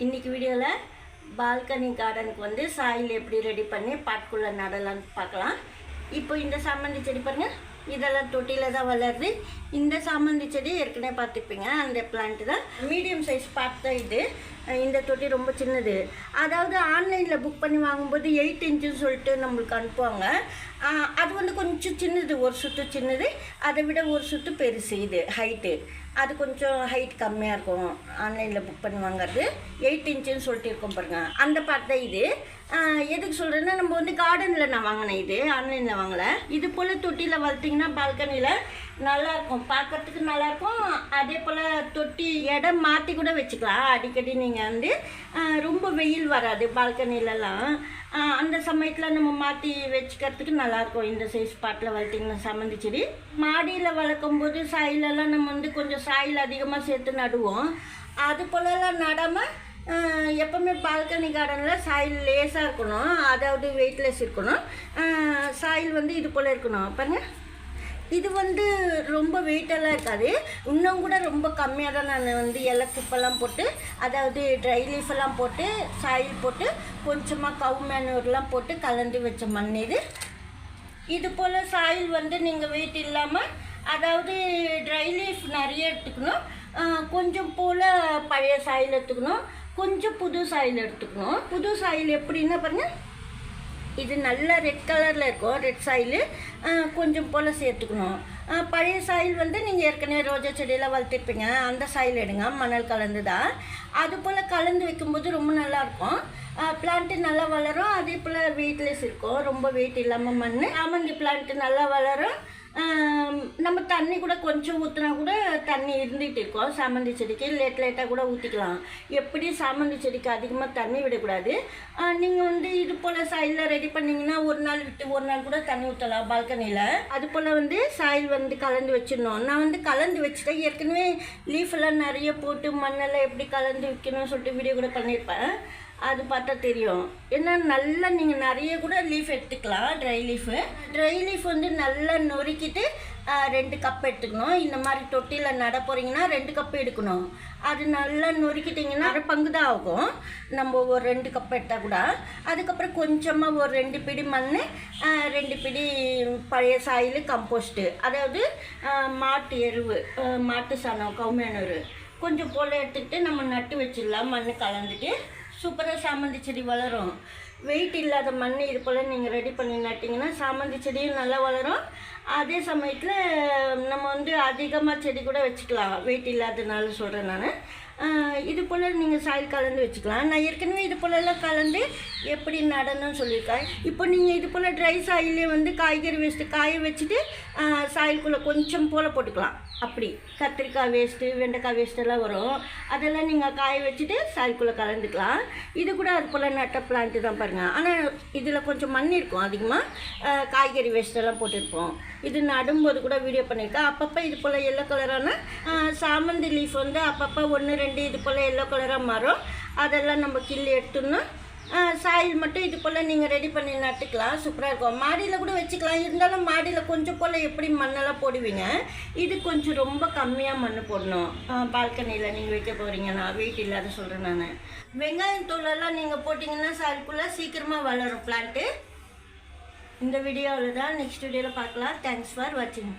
இன்றைக்கி வீடியோவில் பால்கனி கார்டனுக்கு வந்து சாயில் எப்படி ரெடி பண்ணி பாட்டுக்குள்ளே நடலான்னு பார்க்கலாம். இப்போ இந்த சாமந்தி செடி பாருங்கள், இதெல்லாம் தொட்டியில் தான் வளருது. இந்த சாமந்தி செடி ஏற்கனவே பார்த்துப்பீங்க, அந்த பிளான்ட்டு தான். மீடியம் சைஸ் பாட் தான் இது. இந்த தொட்டி ரொம்ப சின்னது. அதாவது ஆன்லைனில் புக் பண்ணி வாங்கும்போது 8 இன்ச்சுன்னு சொல்லிட்டு நம்மளுக்கு அனுப்புவாங்க. அது வந்து கொஞ்சம் சின்னது, ஒரு சுற்று சின்னது, அதை விட ஒரு சுற்று பெருசு. இது ஹைட்டு அது கொஞ்சம் ஹைட் கம்மியாக இருக்கும். ஆன்லைனில் புக் பண்ணி வாங்குறது 8 இன்ச்சுன்னு சொல்லிட்டு இருக்கும் பாருங்க, அந்த பாட் தான் இது. எதுக்கு சொல்கிறேன்னா, நம்ம வந்து கார்டனில் நான் வாங்கினேன், இது ஆன்லைனில் வாங்கலை. இது போல் தொட்டியில் வளர்த்திங்கன்னா பால்கனியில் நல்லாயிருக்கும், பார்க்குறதுக்கு நல்லாயிருக்கும். அதே போல் தொட்டி இடம் மாற்றி கூட வச்சுக்கலாம். அடிக்கடி நீங்கள் வந்து ரொம்ப வெயில் வராது பால்கனிலலாம். அந்த சமயத்தில் நம்ம மாற்றி வச்சுக்கிறதுக்கு நல்லாயிருக்கும். இந்த சைஸ் பாட்டில் வளர்த்திங்கன்னா சாமந்தி செடி. மாடியில் வளர்க்கும் போது சாயிலெல்லாம் நம்ம வந்து கொஞ்சம் சாயில் அதிகமாக சேர்த்து நடுவோம். அது போலலாம் நடாமல் எப்போவுமே பால்கனி கார்டனில் சாயில் லேஸாக இருக்கணும், அதாவது வெயிட்லெஸ் இருக்கணும். சாயில் வந்து இது போல் இருக்கணும் பாருங்கள். இது வந்து ரொம்ப வெயிட்டெல்லாம் இருக்காது, இன்னும் கூட ரொம்ப கம்மியாக தான் நான் வந்து இலை குப்பெல்லாம் போட்டு, அதாவது ட்ரை லீஃபெல்லாம் போட்டு சாயில் போட்டு கொஞ்சமாக கவு மேனூர்லாம் போட்டு கலந்து வச்ச மண் இது. இது போல் சாயில் வந்து நீங்கள் வெயிட் இல்லாமல், அதாவது ட்ரை லீஃப் நிறைய எடுத்துக்கணும், கொஞ்சம் போல் பழைய சாயில் எடுத்துக்கணும், கொஞ்சம் புது சாயில் எடுத்துக்கணும். புது சாயில் எப்படின்னா பாருங்கள், இது நல்ல ரெட் கலரில் இருக்கும், ரெட் சாயில் கொஞ்சம் போல் சேர்த்துக்கணும். பழைய சாயில் வந்து நீங்கள் ஏற்கனவே ரோஜா செடியெல்லாம் வளர்த்துருப்பீங்க, அந்த சாயில் எடுங்க, மணல் கலந்து தான். அது போல் கலந்து வைக்கும்போது ரொம்ப நல்லாயிருக்கும், பிளான்ட்டு நல்லா வளரும். அதே போல் வெயிட்லெஸ் இருக்கும், ரொம்ப வெயிட் இல்லாமல் மண். சாமந்தி பிளான்ட்டு நல்லா வளரும். நம்ம தண்ணி கூட கொஞ்சம் ஊற்றினா கூட தண்ணி இருந்துகிட்டு இருக்கோம் சாமந்தி செடிக்கு. லேட்டாக கூட ஊற்றிக்கலாம். எப்படி சாமந்தி செடிக்கு அதிகமாக தண்ணி விடக்கூடாது. நீங்கள் வந்து இது போல் சாயிலில் ரெடி பண்ணிங்கன்னா ஒரு நாள் விட்டு ஒரு நாள் கூட தண்ணி ஊற்றலாம் பால்கனியில். அது போல் வந்து சாயில் வந்து கலந்து வச்சிடணும். நான் வந்து கலந்து வச்சுட்டேன், ஏற்கனவே லீஃபெல்லாம் நிறைய போட்டு மண்ணெல்லாம் எப்படி கலந்து வைக்கணும்னு சொல்லிட்டு வீடியோ கூட பண்ணியிருப்பேன், அது பார்த்தா தெரியும். ஏன்னா நல்லா நீங்கள் நிறைய கூட லீஃப் எடுத்துக்கலாம். ட்ரை லீஃப் வந்து நல்லா நொறுக்கிட்டு 2 கப் எடுத்துக்கணும். இந்த மாதிரி தொட்டியில் நட போகிறீங்கன்னா 2 கப்பு எடுக்கணும். அது நல்லா நொறுக்கிட்டிங்கன்னா அரை பங்கு தான் ஆகும், நம்ம ஒரு 2 கப் எடுத்தால் கூட. அதுக்கப்புறம் கொஞ்சமாக ஒரு 2 பிடி மண், 2 பிடி பழைய சாயில் கம்போஸ்ட்டு, அதாவது மாட்டு எருவு, மாட்டு சாணம், கவுமேனூர் கொஞ்சம் போல் எடுத்துக்கிட்டு நம்ம நட்டு வச்சிடலாம். மண் கலந்துட்டு சூப்பராக சாமந்தி செடி வளரும். வெயிட் இல்லாத மண் இது போல் நீங்கள் ரெடி பண்ணி நட்டிங்கன்னா சாமந்தி செடியும் நல்லா வளரும். அதே சமயத்தில் நம்ம வந்து அதிகமாக செடி கூட வச்சுக்கலாம், வெயிட் இல்லாதனால சொல்கிறேன் நான். இது போல் நீங்கள் சாயில் கலந்து வச்சுக்கலாம். நான் ஏற்கனவே இது போலெல்லாம் கலந்து எப்படி நடணும்னு சொல்லியிருக்கேன். இப்போ நீங்கள் இது போல் ட்ரை சாயிலே வந்து காய்கறி வேஸ்ட்டு காய வச்சுட்டு சாயிலுக்குள்ளே கொஞ்சம் போல் போட்டுக்கலாம். அப்படி கத்திரிக்காய் வேஸ்ட்டு, வெண்டைக்காய் வேஸ்ட்டெல்லாம் வரும், அதெல்லாம் நீங்கள் காய வச்சுட்டு சாயிலுக்குள்ளே கலந்துக்கலாம். இது கூட அது போல் நட்ட பிளான்ட்டு தான் பாருங்கள். ஆனால் இதில் கொஞ்சம் மண் இருக்கும் அதிகமாக, காய்கறி வேஸ்ட்டெல்லாம் போட்டிருப்போம். இது நடும்போது கூட வீடியோ பண்ணியிருக்கேன். அப்பப்போ இது போல் எல்லோ கலரான சாமந்தி லீஃப் வந்து அப்பப்போ 1 2 இது போல் எல்லோ கலராக மாறும். அதெல்லாம் நம்ம கிள்ளி எடுத்துடணும். சாயில் மட்டும் இது போல் நீங்கள் ரெடி பண்ணி நட்டுக்கலாம், சூப்பராக இருக்கும். மாடியில் கூட வச்சுக்கலாம். இருந்தாலும் மாடியில் கொஞ்சம் போல் எப்படி மண்ணெல்லாம் போடுவீங்க, இது கொஞ்சம் ரொம்ப கம்மியாக மண் போடணும். பால்கனியில் நீங்கள் வைக்க போகிறீங்கன்னா வெயிட் இல்லாத சொல்கிறேன் நான். வெங்காயம் தூளெல்லாம் நீங்கள் போட்டிங்கன்னா சாயிலுக்குள்ளே சீக்கிரமாக வளரும் பிளான்ட்டு. இந்த வீடியோவில் தான், நெக்ஸ்ட் வீடியோவில் பார்க்கலாம். தேங்க்ஸ் ஃபார் வாட்சிங்.